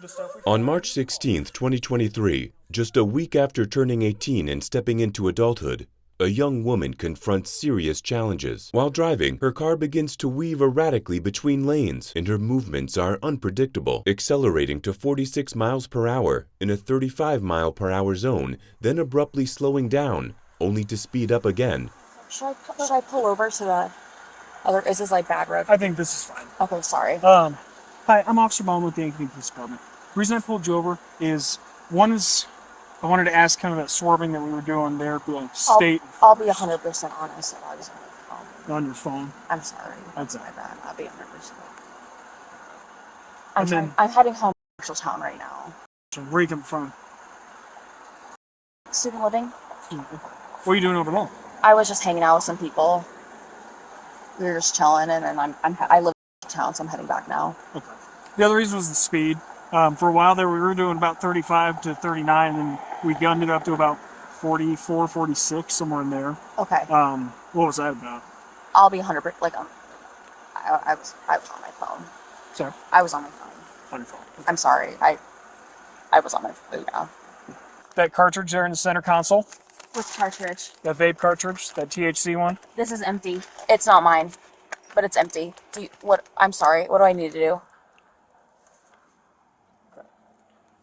the stuff we On March 16, 2023, just a week after turning 18 and stepping into adulthood, a young woman confronts serious challenges. While driving, her car begins to weave erratically between lanes, and her movements are unpredictable, accelerating to 46 miles per hour in a 35-mile-per-hour zone, then abruptly slowing down, only to speed up again. Should I pull over to the other? Is this like bad road? I think this is fine. Okay, sorry. Hi, I'm Officer Bowman with the Yankton Police Department. The reason I pulled you over is, one is, I wanted to ask kind of that swerving that we were doing there, like state. I'll be 100% honest. I was on my phone. On your phone. I'm sorry. That's my bad. I'll be 100%. I'm heading home to Marshalltown right now. So where are you coming from? Student living. What are you doing over there? I was just hanging out with some people. We were just chilling, and then I live in town, so I'm heading back now. Okay. The other reason was the speed. For a while there, we were doing about 35 to 39, and we gunned it up to about 44, 46, somewhere in there. Okay. What was that about? I'll be 100%. Like, I was on my phone. Sorry? I was on my phone. On your phone. Okay. I'm sorry. I was on my phone. Yeah. That cartridge there in the center console. Which cartridge? That vape cartridge, that THC one. This is empty. It's not mine, but it's empty. I'm sorry. What do I need to do?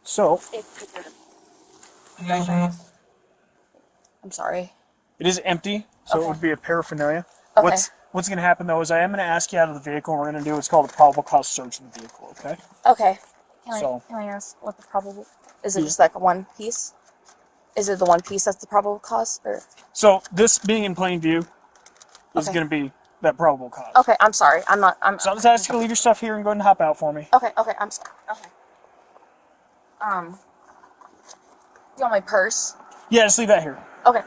So, I'm sorry. it is empty, so Okay. it would be a paraphernalia. Okay. What's going to happen, though, is I am going to ask you out of the vehicle, and we're going to do what's called a probable cause search of the vehicle, okay? Okay. Can So- I ask what the probable... Is it just like one piece? Is it the one piece that's the probable cause? Or? So, this being in plain view is Okay. going to be that probable cause. Okay, I'm sorry. So I'll just ask you to leave your stuff here and go ahead and hop out for me. Okay, I'm sorry. Okay. Do you want my purse? Yeah, just leave that here. Okay.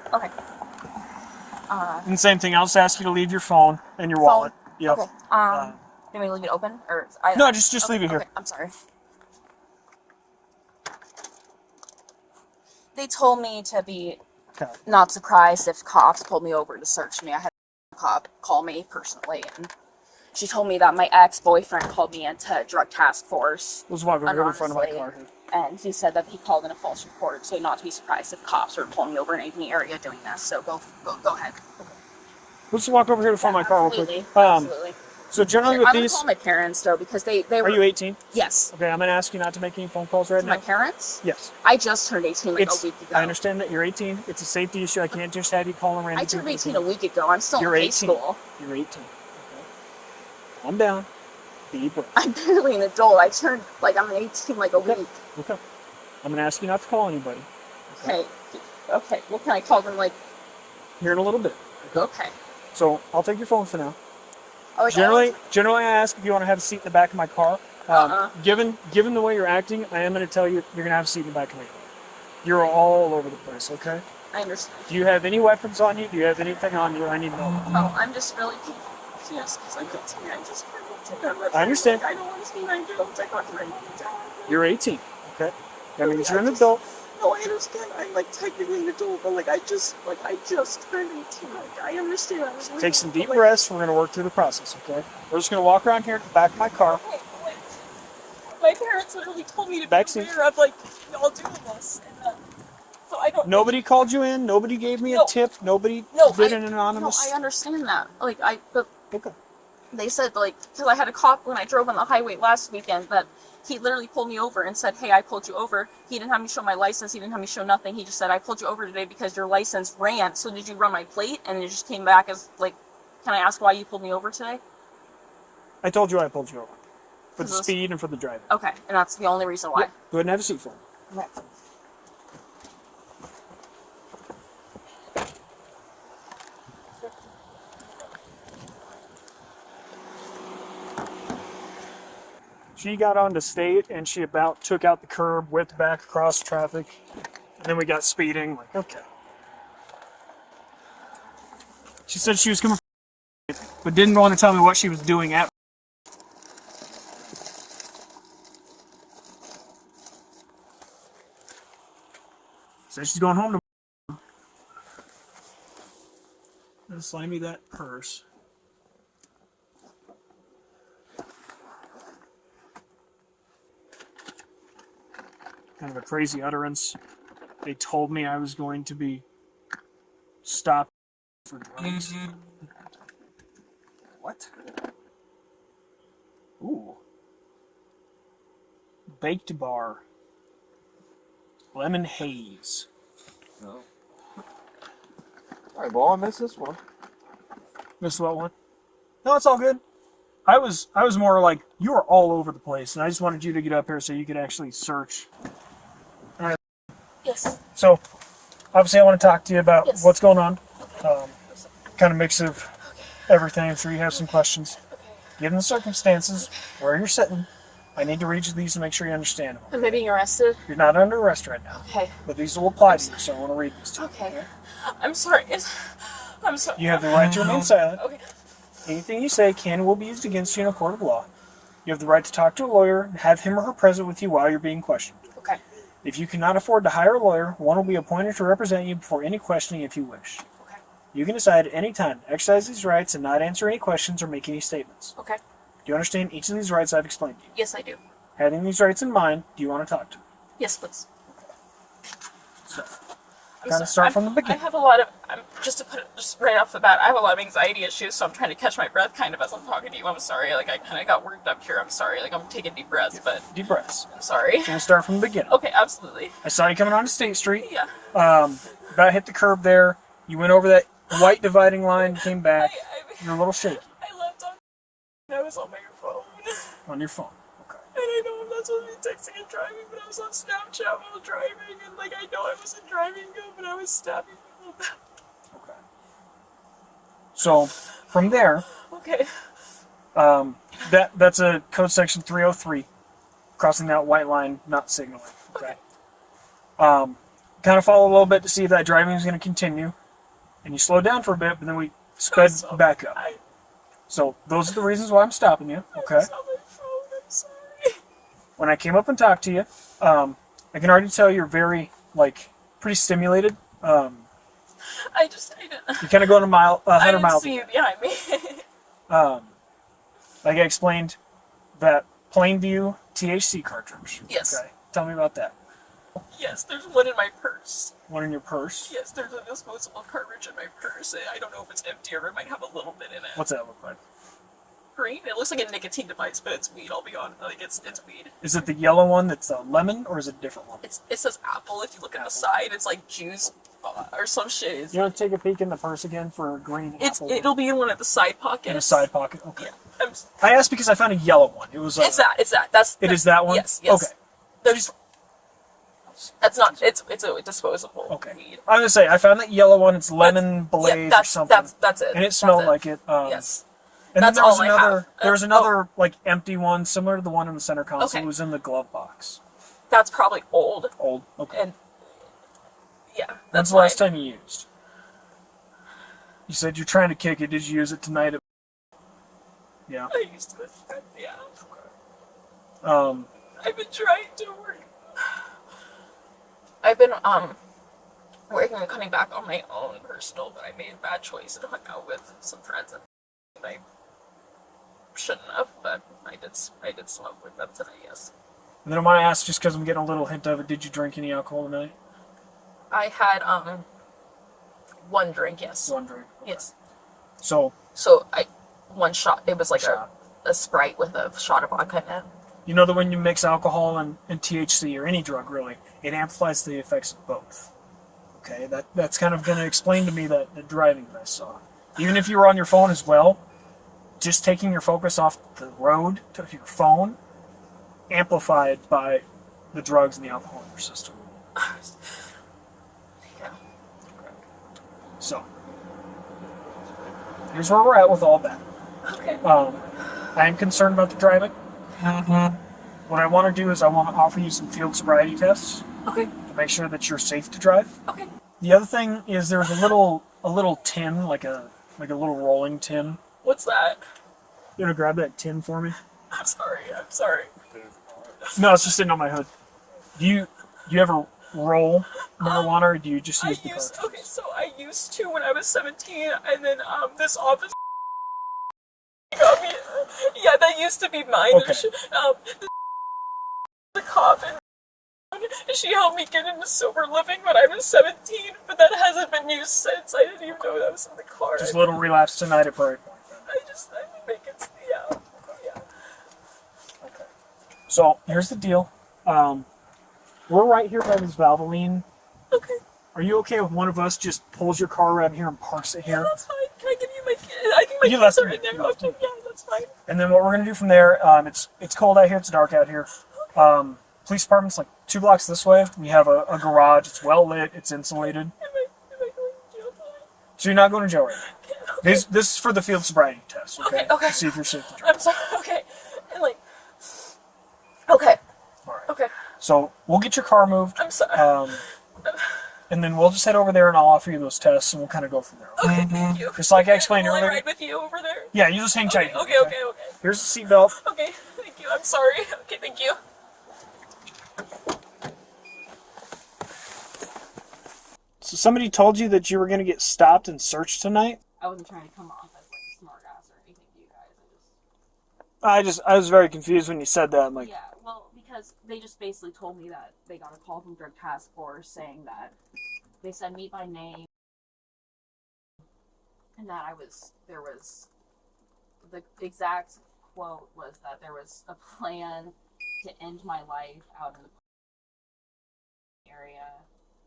And same thing, I'll just ask you to leave your phone and your wallet. Yep. Okay. Do you want me to leave it open? No, just leave it here. Okay, I'm sorry. They told me to be Okay. not surprised if cops pulled me over to search me. I had a cop call me personally, and she told me that my ex-boyfriend called me into drug task force. Let's walk over here in front of my anonymously, car here. And he said that he called in a false report, so not to be surprised if cops were pulling me over in any area doing this. So go ahead. Let's walk over here to front of my car real quick. Absolutely. So generally with I'm gonna these... call my parents though, because they were. Are you 18? Yes. Okay, I'm going to ask you not to make any phone calls right To now. my parents? Yes. I just turned 18 like a week ago. I understand that you're 18. It's a safety issue. I can't just have you calling random I turned people. 18 a week ago. I'm still You're in high 18. school. You're 18. Okay. Calm down. Deep breath. I'm barely an adult. I'm 18 like a week. Okay. I'm going to ask you not to call anybody. Okay. Okay. Well, can I call them like? Here in a little bit. Okay. So I'll take your phone for now. Oh, Generally, I ask if you want to have a seat in the back of my car. Given the way you're acting, I am going to tell you you're going to have a seat in the back of my car. You're all over the place, okay? I understand. Do you have any weapons on you? Do you have anything on you? I need to know. Oh, I'm just really confused because I'm 18. I just I understand. I don't want to be 19. I got ready. You're 18, okay? That means you're an adult. No, I understand. I'm technically an adult, but I just turned 18. I understand. Take some deep breaths. We're going to work through the process, okay? We're just going to walk around here at the back of my car. Wait. My parents literally told me to be Backseat. aware of y'all doing this, and so I don't. Nobody called you in. Nobody gave me a tip. Nobody did an anonymous. No, I understand that. But Okay. they said because I had a cop when I drove on the highway last weekend that he literally pulled me over and said, "Hey, I pulled you over." He didn't have me show my license. He didn't have me show nothing. He just said, "I pulled you over today because your license ran. So did you run my plate?" And it just came back as "Can I ask why you pulled me over today?" I told you I pulled you over. For the Because- speed and for the driving. Okay, and that's the only reason why. Go ahead and have a seat for me. Okay. She got onto state and she about took out the curb, whipped back across traffic, and then we got speeding. Okay. She said she was coming from, but didn't want to tell me what she was doing at. Said she's going home tomorrow. Just slide me that purse. kind of a crazy utterance. They told me I was going to be stopped for drugs. What? Ooh. Baked bar. Lemon haze. No. Alright, well, I missed this one. Missed what one? No, it's all good. I was more like, you were all over the place, and I just wanted you to get up here so you could actually search. All right. Yes. So, obviously, I want to talk to you about Yes. what's going on. Kind of mix of everything. I'm sure you have some questions. Given the circumstances, where you're sitting, I need to read you these to make sure you understand them. Am I being arrested? You're not under arrest right now, Okay. but these will apply to you, so I want to read these to you. Okay. I'm sorry. I'm sorry. You have the right to remain silent. Okay. Anything you say can and will be used against you in a court of law. You have the right to talk to a lawyer and have him or her present with you while you're being questioned. Okay. If you cannot afford to hire a lawyer, one will be appointed to represent you before any questioning if you wish. Okay. You can decide at any time to exercise these rights and not answer any questions or make any statements. Okay. Do you understand each of these rights I've explained to you? Yes, I do. Having these rights in mind, do you want to talk to me? Yes, please. So, I'm kind of sorry. start from the beginning. I have a lot of, just to put it just right off the bat, I have a lot of anxiety issues, so I'm trying to catch my breath kind of as I'm talking to you. I'm sorry, like I kind of got worked up here. I'm sorry, like I'm taking deep breaths, but Deep breaths. I'm sorry. So we'll start from the beginning. Okay, absolutely. I saw you coming onto State Street. Yeah. About hit the curb there. You went over that white dividing line, came back. I You're a little shaky I left on. I was on my phone. on your phone. Okay. And I know I'm not supposed to be texting and driving, but I was on Snapchat while driving, and like I know I wasn't driving good, but I was stabbing people. Okay. So from there, Okay. that's a code section 303, crossing that white line, not signaling. Okay. Kind of follow a little bit to see if that driving is going to continue, and you slow down for a bit, but then we sped So, back up. So those are the reasons why I'm stopping you. Okay. I was on my phone. I'm sorry. When I came up and talked to you, I can already tell you're very pretty stimulated. I didn't. You're kind of going 100 I didn't miles. see you behind me. Like I explained, that Plainview THC cartridge. Yes. Okay. Tell me about that. Yes, there's one in my purse. One in your purse. Yes, there's a disposable cartridge in my purse. I don't know if it's empty or it might have a little bit in it. What's that look like? Green? It looks like a nicotine device, but it's weed. I'll be honest. Like it's weed. Is it the yellow one that's a lemon, or is it a different one? It says apple. If you look at the side, it's like juice or some shit. You want to take a peek in the purse again for a green apple? It'll be in one of the side pockets. In a side pocket. Okay. Yeah. I asked because I found a yellow one. It was. It's that. It is that one. Yes. Yes. Okay. There's. That's not. It's a disposable. Okay. Weed. I was gonna say I found that yellow one. It's lemon blaze or something. That's it. And it smelled like it. Yes. And That's then there was all I another. have. There was That's- another empty one similar to the one in the center console. Okay. It was in the glove box. That's probably old. Old. Okay. And yeah, When's that's the last fine. time you used? You said you're trying to kick it. Did you use it tonight? Yeah. I used to. Yeah. Um. I've been trying to work. I've been working on coming back on my own personal, but I made a bad choice and hung out with some friends and I shouldn't have, but I did smoke with them tonight. Yes. And then I want to ask, just because I'm getting a little hint of it, did you drink any alcohol tonight? I had one drink. Yes. One drink. Yes. So one shot. It was like Shot. a Sprite with a shot of vodka in it. you know that when you mix alcohol and THC or any drug really, it amplifies the effects of both. Okay, that's kind of going to explain to me that the driving that I saw. Even if you were on your phone as well, just taking your focus off the road to your phone, amplified by the drugs and the alcohol in your system. Yeah. So, here's where we're at with all that. Okay. I am concerned about the driving. What I want to do is I want to offer you some field sobriety tests Okay. to make sure that you're safe to drive. Okay. The other thing is there's a little tin, like a little rolling tin. What's that? You want to grab that tin for me? I'm sorry. I'm sorry. No, it's just sitting on my hood. Do you ever roll marijuana, or do you just use the cartridge? Okay, so I used to when I was 17, and then this office got me. Yeah, that used to be mine. Okay. The cop and she helped me get into sober living when I was 17, but that hasn't been used since. I didn't even know that was in the car. Just a little relapse tonight at Prairie Point. I make it, yeah. Okay. So here's the deal. We're right here by this Valvoline. Okay. Are you okay with one of us just pulls your car around here and parks it here? Yeah, that's fine. Can I give you my kid? I think my You kids left are me. in there. You left me. Yeah, that's fine. And then what we're gonna do from there, it's cold out here, it's dark out here. Police department's like 2 blocks this way. We have a garage, it's well lit, it's insulated. Am I going to jail tonight? So you're not going to jail right now. Okay. This is for the field sobriety test, okay? Okay. To see if you're safe to drive. I'm sorry. Okay. And like. Okay. Alright. Okay. So we'll get your car moved. I'm sorry. And then we'll just head over there and I'll offer you those tests and we'll kind of go from there. Okay, thank you. Just like I explained Will I earlier. ride with you over there? Yeah, you just hang tight. Okay, here, okay. Here's the seatbelt. Okay, thank you. I'm sorry. Okay, thank you. So somebody told you that you were going to get stopped and searched tonight? I wasn't trying to come off as like a smart ass or anything to you guys. I was very confused when you said that. I'm like, Yeah, well, because they just basically told me that they got a call from Drug Task Force saying that they said meet by name and that there was, the exact quote was that there was a plan to end my life out in the area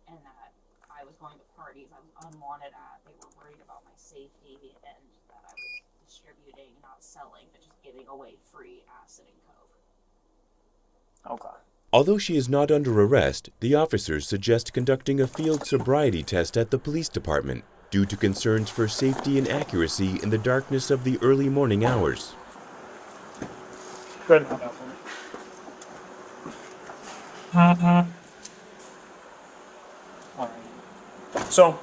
and that I was going to parties I was unwanted at. They were worried about my safety and that I was distributing, not selling, but just giving away free acid and coke. okay. Although she is not under arrest, the officers suggest conducting a field sobriety test at the police department due to concerns for safety and accuracy in the darkness of the early morning hours. Go ahead and come out for me. Alright. So,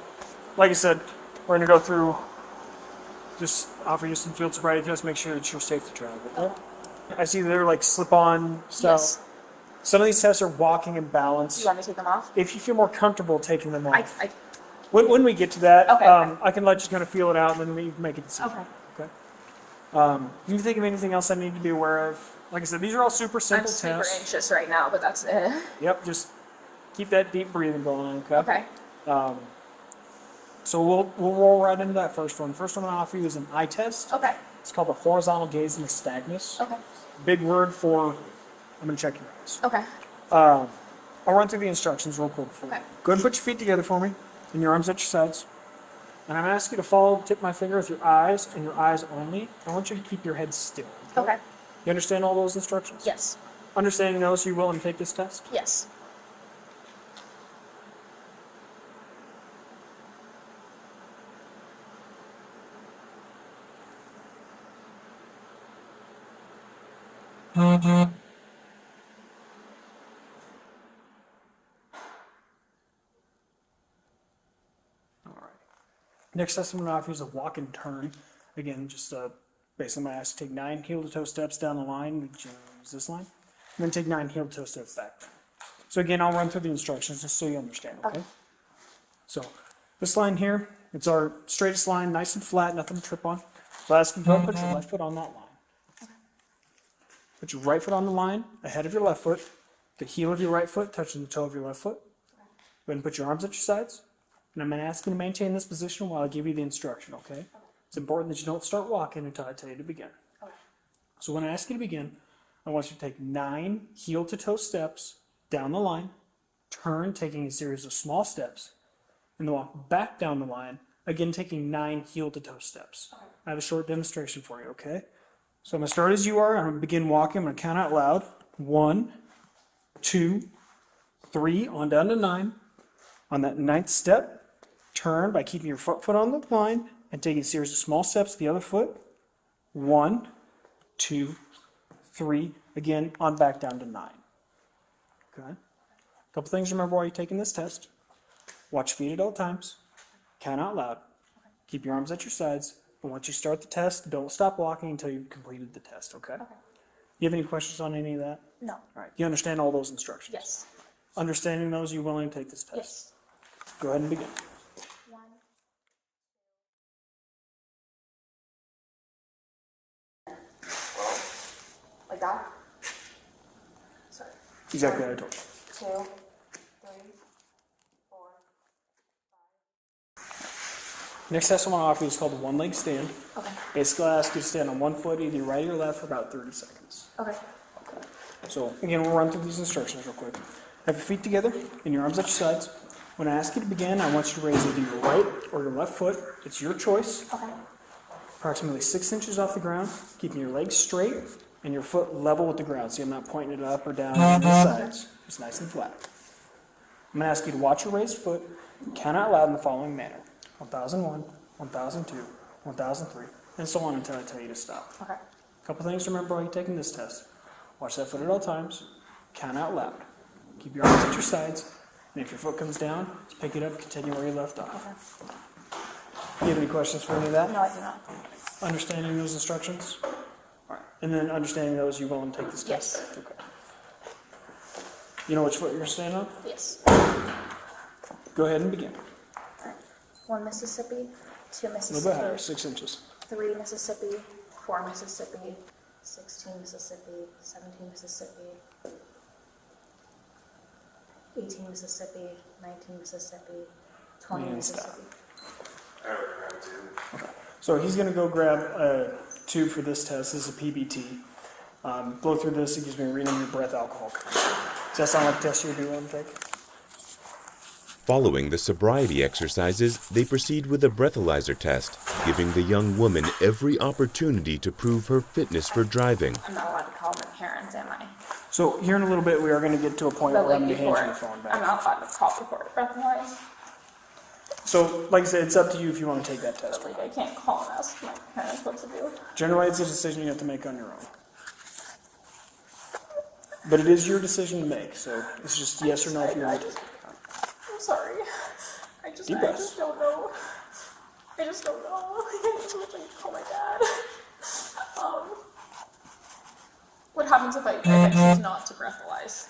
like I said, we're going to go through, just offer you some field sobriety tests, make sure that you're safe to drive. Okay? I see they're like slip-on stuff. Yes. Some of these tests are walking and balance. You want me to take them off? If you feel more comfortable taking them off. I When we get to that, Okay. I can let you kind of feel it out and then we make a decision. Okay. Okay. Do you think of anything else I need to be aware of? Like I said, these are all super simple I'm super tests. anxious right now, but that's it. Yep, just keep that deep breathing going, okay? Okay. So we'll roll right into that first one. First one I'll offer you is an eye test. Okay. It's called the horizontal gaze nystagmus. Okay. Big word for, I'm going to check your eyes. Okay. I'll run through the instructions real quick for you. Okay. Go ahead and put your feet together for me and your arms at your sides. And I'm going to ask you to follow the tip of my finger with your eyes and your eyes only. I want you to keep your head still. Okay. You understand all those instructions? Yes. Understanding those, you willing to take this test? Yes. Next test I'm going to offer you is a walk and turn. Again, just basically I'm going to ask you to take 9 heel-to-toe steps down the line, which is this line, and then take 9 heel-to-toe steps back. So again, I'll run through the instructions just so you understand, okay? So this line here, it's our straightest line, nice and flat, nothing to trip on. So I'll ask you to put your left foot on that line. Put your right foot on the line, ahead of your left foot, the heel of your right foot touching the toe of your left foot. Go ahead and put your arms at your sides. And I'm going to ask you to maintain this position while I give you the instruction, okay? It's important that you don't start walking until I tell you to begin. So when I ask you to begin, I want you to take 9 heel-to-toe steps down the line, turn, taking a series of small steps, and then walk back down the line, again taking 9 heel-to-toe steps. I have a short demonstration for you, okay? So I'm going to start as you are, I'm going to begin walking, I'm going to count out loud. 1, 2, 3, on down to 9. On that 9th step, turn by keeping your foot on the line and taking a series of small steps to the other foot. 1, 2, 3, again on back down to 9. Okay? A couple things to remember while you're taking this test. Watch your feet at all times. Count out loud. Keep your arms at your sides. But once you start the test, don't stop walking until you've completed the test, okay? You have any questions on any of that? No. All right. You understand all those instructions? Yes. Understanding those, you willing to take this test? Yes. Go ahead and begin. 1. Like that? Sorry. Exactly what I told you. 2, Next test I want to offer you is called the one-leg stand. Okay. Basically, I ask you to stand on one foot, either your right or your left, for about 30 seconds. Okay. So, again, we'll run through these instructions real quick. Have your feet together and your arms at your sides. When I ask you to begin, I want you to raise either your right or your left foot. It's your choice. Okay. Approximately 6 inches off the ground, keeping your legs straight and your foot level with the ground. See, I'm not pointing it up or down on the sides. It's nice and flat. I'm going to ask you to watch your raised foot, count out loud in the following manner. 1001, 1002, 1003, and so on until I tell you to stop. Okay. A couple things to remember while you're taking this test. Watch that foot at all times. Count out loud. Keep your arms at your sides. And if your foot comes down, just pick it up, continue where you left off. Okay. Do you have any questions for any of that? No, I do not. Understanding those instructions? All right. And then understanding those, you willing to take this Yes. test? Okay. You know which foot you're going to stand on? Yes. Go ahead and begin. All right. 1 Mississippi, 2 A little bit Mississippi, higher, 6 inches. 3 Mississippi, 4 Mississippi, 16 Mississippi, 17 Mississippi, 18 Mississippi, 19 Mississippi, 20 And stop. Mississippi. So he's going to go grab a tube for this test. This is a PBT. Blow through this. It gives me a reading of your breath alcohol content. Does that sound like a test you would be willing to take? Following the sobriety exercises, they proceed with a breathalyzer test, giving the young woman every opportunity to prove her fitness for driving. I'm not allowed to call them parents, am I? So here in a little bit, we are going to get to a point But where I'm like going to hand before, you your phone I'm back. not allowed to call before it breathalyze. So, like I said, it's up to you if you want to take that test. But like I can't call and ask my parents what to do. Generally, it's a decision you have to make on your own. But it is your decision to make, so it's just yes or no if you want to take it. I'm sorry. Deep I breaths. just don't know. I just don't know. I wish I could call my dad. What happens if I choose not to breathalyze?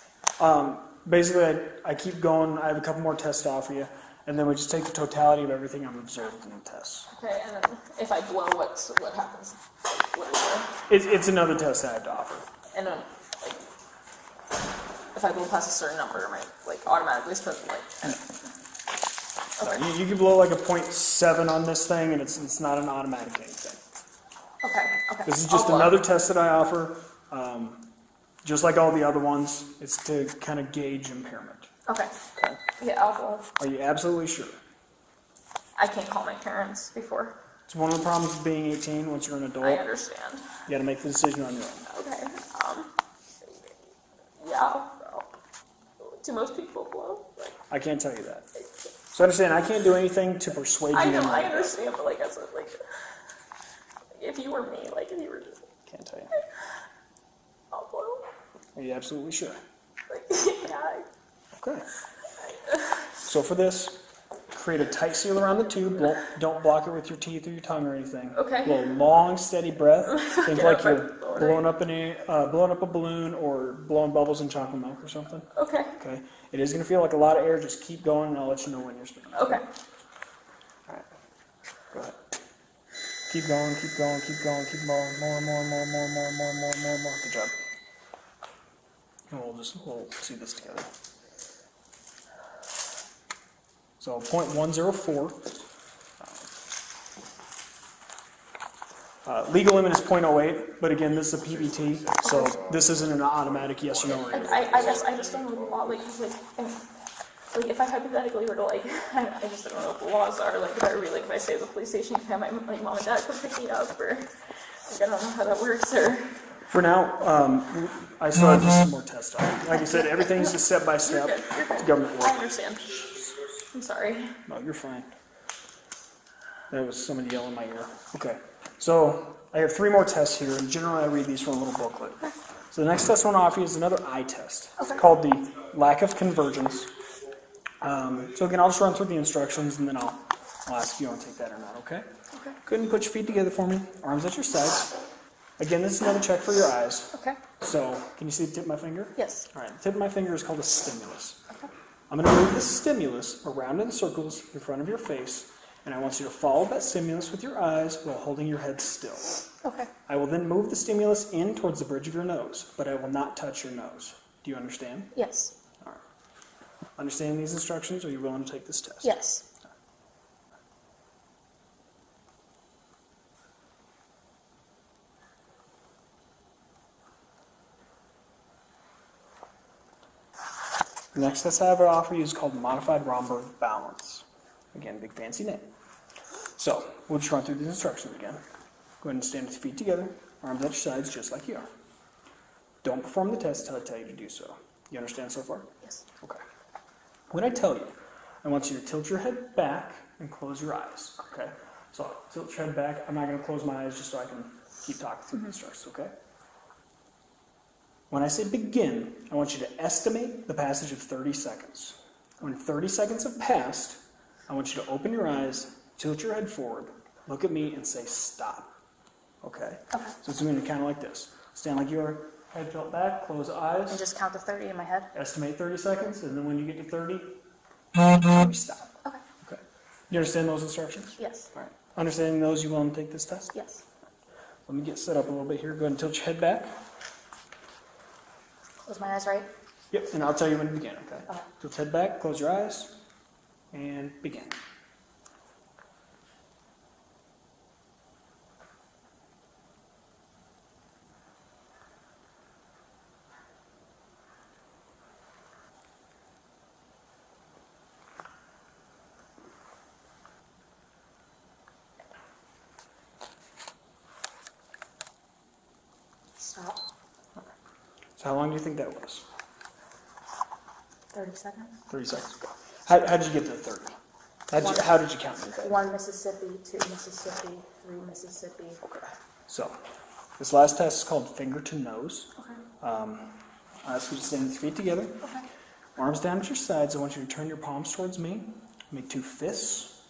Basically, I keep going. I have a couple more tests to offer you, and then we just take the totality of everything I've observed in the tests. Okay, and then if I blow, what happens? What is there? It's another test that I have to offer. And then, like, if I blow past a certain number, am I like automatically supposed to like? Okay. You can blow like a 0.7 on this thing, and it's not an automatic anything. Okay. This is just I'll blow. another test that I offer. Just like all the other ones, it's to kind of gauge impairment. Okay. Yeah, I'll blow. Are you absolutely sure? I can't call my parents before. It's one of the problems of being 18. Once you're an adult, I understand. you got to make the decision on your own. Okay. Yeah. Do most people blow? Like, I can't tell you that. So understand, I can't do anything to persuade you. I know, in I that. understand, but like, as a, like, if you were me, like, if you were just, Can't tell you. I'll blow. Are you absolutely sure? Like, yeah. Okay. So for this, create a tight seal around the tube. Don't block it with your teeth or your tongue or anything. Okay. Blow a long, steady breath. Think Yeah, like right. you're blowing up a balloon or blowing bubbles in chocolate milk or something. Okay. Okay. It is going to feel like a lot of air. Just keep going, and I'll let you know when you're spinning. Okay. All right. Go ahead. Keep going, keep going, keep going, keep going. More. Good job. And we'll see this together. So 0.104. Legal limit is 0.08, but again, this is a PBT, so this isn't an automatic yes or no. Or anything. I guess I just don't know the law. Like if I hypothetically were to like, I just don't know what the laws are. Like if I really, like if I stay at the police station, can my like mom and dad come pick me up, or like, I don't know how that works, or. For now, I still have just some more tests on it. Like I said, everything's just step by step. You're good. It's government I work. understand. I'm sorry. No, you're fine. That was somebody yelling in my ear. Okay. So I have 3 more tests here, and generally I read these from a little booklet. So the next test I want to offer you is another eye test. It's called the lack of convergence. So again, I'll just run through the instructions, and then I'll ask if you want to take that or not, okay? Okay. Go ahead and put your feet together for me, arms at your sides. Again, this is another check for your eyes. Okay. So, can you see the tip of my finger? Yes. All right, the tip of my finger is called a stimulus. Okay. I'm going to move the stimulus around in circles in front of your face, and I want you to follow that stimulus with your eyes while holding your head still. Okay. I will then move the stimulus in towards the bridge of your nose, but I will not touch your nose. Do you understand? Yes. All right. Understanding these instructions, are you willing to take this test? Yes. The next test I have to offer you is called modified Romberg balance. Again, big fancy name. So, we'll just run through these instructions again. Go ahead and stand with your feet together, arms at your sides just like you are. Don't perform the test until I tell you to do so. You understand so far? Yes. Okay. When I tell you, I want you to tilt your head back and close your eyes. Okay? So, tilt your head back. I'm not going to close my eyes just so I can keep talking through the instructions, okay? When I say begin, I want you to estimate the passage of 30 seconds. When 30 seconds have passed, I want you to open your eyes, tilt your head forward, look at me, and say stop. Okay? Okay. So it's going to kind of like this. Stand like you are, head tilt back, close eyes, And just count to 30 in my head? estimate 30 seconds, and then when you get to 30, we stop. Okay. Okay. You understand those instructions? Yes. All right. Understanding those, you willing to take this test? Yes. Let me get set up a little bit here. Go ahead and tilt your head back. Close my eyes, right? Yep, and I'll tell you when to begin, okay? Okay. Tilt head back, close your eyes, and begin. Stop. So how long do you think that was? 30 seconds. 30 seconds ago. How did you get to 30? How did you count to 30? 1 Mississippi, 2 Mississippi, 3 Mississippi. Okay. So, this last test is called finger to nose. Okay. I'll ask you to stand with your feet together. Okay. Arms down at your sides. I want you to turn your palms towards me. Make 2 fists.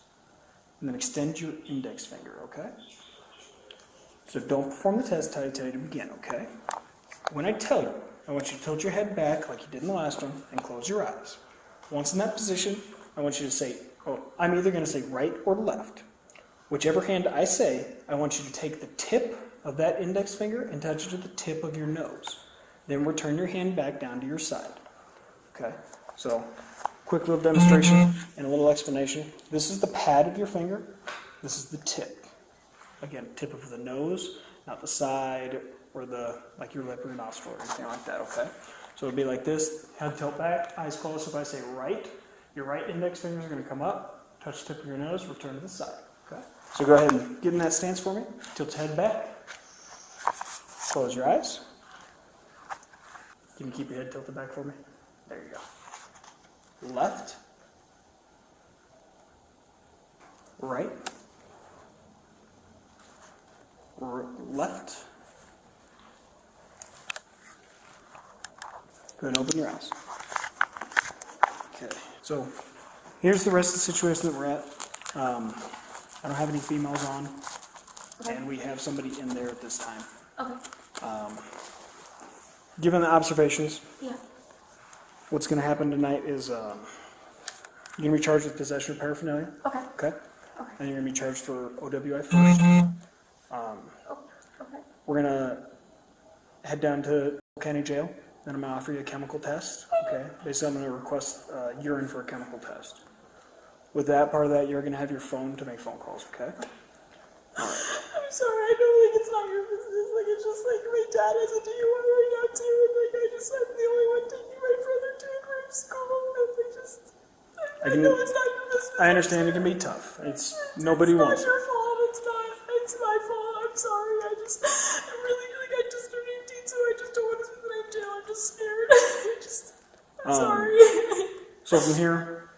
And then extend your index finger, okay? So don't perform the test until I tell you to begin, okay? When I tell you, I want you to tilt your head back like you did in the last one and close your eyes. Once in that position, I want you to say, I'm either going to say right or left. Whichever hand I say, I want you to take the tip of that index finger and touch it to the tip of your nose. Then return your hand back down to your side. Okay? So, quick little demonstration and a little explanation. This is the pad of your finger. This is the tip. Again, tip of the nose, not the side or like your lip or your nostril or anything like that, okay? So it'll be like this, head tilt back, eyes closed. If I say right, your right index fingers are going to come up, touch the tip of your nose, return to the side, okay? So go ahead and get in that stance for me. Tilt your head back. Close your eyes. Can you keep your head tilted back for me? There you go. Left. Right. Left. Go ahead and open your eyes. Okay, so here's the rest of the situation that we're at. I don't have any females on, Okay. and we have somebody in there at this time. Okay. Given the observations, Yeah. what's going to happen tonight is you're going to be charged with possession of paraphernalia, Okay. okay? Okay. And you're going to be charged for OWI first. Oh, okay. We're going to head down to County Jail, then I'm going to offer you a chemical test, okay? Basically, I'm going to request urine for a chemical test. With that, part of that, you're going to have your phone to make phone calls, okay? I'm sorry, I know, like, it's not your business. Like, it's just, like, my dad has a DUI right now, too, and, like, I'm the only one taking my brother to and from school, and I just, I know it's not your business. I understand it can be tough. Nobody wants It's it. not your fault, it's my fault, I'm sorry, I just turned 18, so I just don't want to spend the night in jail, I'm just scared. I'm sorry. So from here,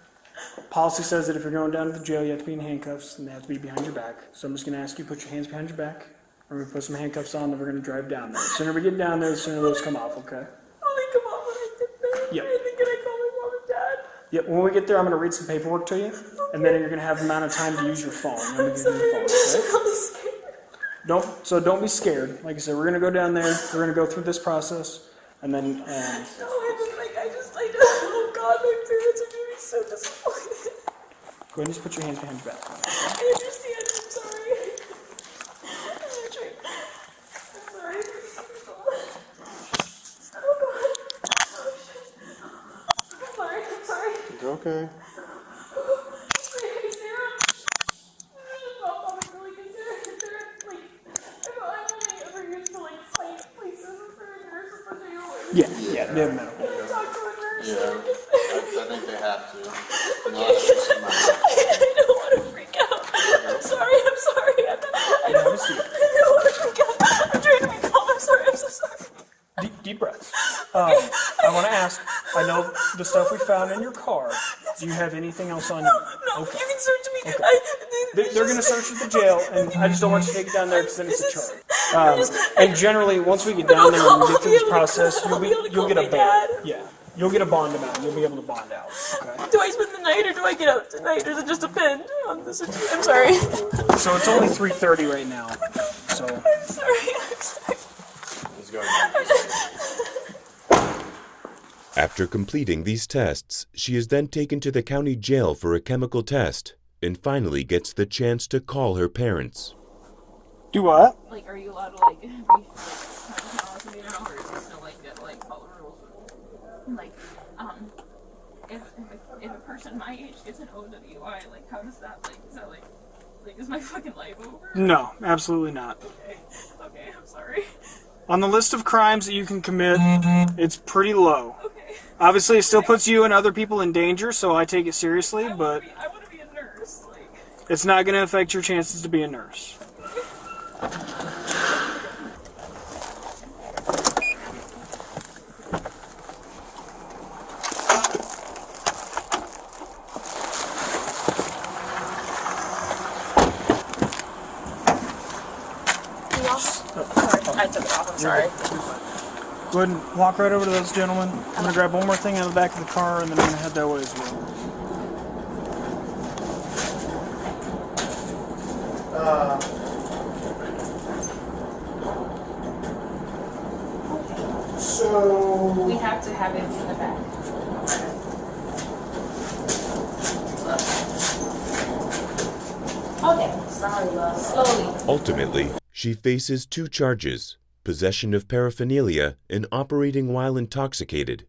policy says that if you're going down to the jail, you have to be in handcuffs, and they have to be behind your back. So I'm just going to ask you to put your hands behind your back. We're going to put some handcuffs on, and we're going to drive down there. The sooner we get down there, the sooner those come off, okay? Oh, they come off when I get there. Yep. I think I call my mom and dad. Yep, when we get there, I'm going to read some paperwork to you, and then you're going to have the amount of time to use your phone. I'm going to give you your phone, okay? I'm scared. Don't be scared. Like I said, we're going to go down there, we're going to go through this process, and then, No, oh God, my parents are going to be so disappointed. go ahead and just put your hands behind your back. I understand, I'm sorry. I'm sorry. Oh God. Oh shit. I'm sorry. It's okay. Yeah, they have medical. Yeah. have to. I don't want to freak out. I'm sorry. I don't want to freak out. I'm trying to be calm. I'm sorry. I'm so sorry. Deep breaths. I want to ask, I know the stuff we found in your car. Do you have anything else on you? No, Okay. you can search me. Okay. They're going to search at the jail, and I just don't want you to take it down there because then it's a charge. And generally, once we get down there and we get through this process, you'll get a bail. Yeah. You'll get a bond amount. You'll be able to bond out. Okay. Do I spend the night or do I get out tonight? Or is it just depend on the situation? I'm sorry. So it's only 3:30 right now. So. I'm sorry. He's going. After completing these tests, she is then taken to the county jail for a chemical test and finally gets the chance to call her parents. Do what? Like, are you allowed to, like, be, like, or is it still, like, follow rules? Like, if a person my age gets an OWI, like, how does that, like, is that, like, is my fucking life over? No, absolutely not. Okay, I'm sorry. On the list of crimes that you can commit, it's pretty low. Okay. Obviously, it still puts you and other people in danger, so I take it seriously, but I want to be a nurse, like. it's not going to affect your chances to be a nurse. I took it off, I'm sorry. Go ahead and walk right over to those gentlemen. I'm going to grab one more thing out of the back of the car, and then I'm going to head that way as well. So... We have to have it in the back. Okay, sorry, love. Slowly. Ultimately, she faces 2 charges: possession of paraphernalia and operating while intoxicated.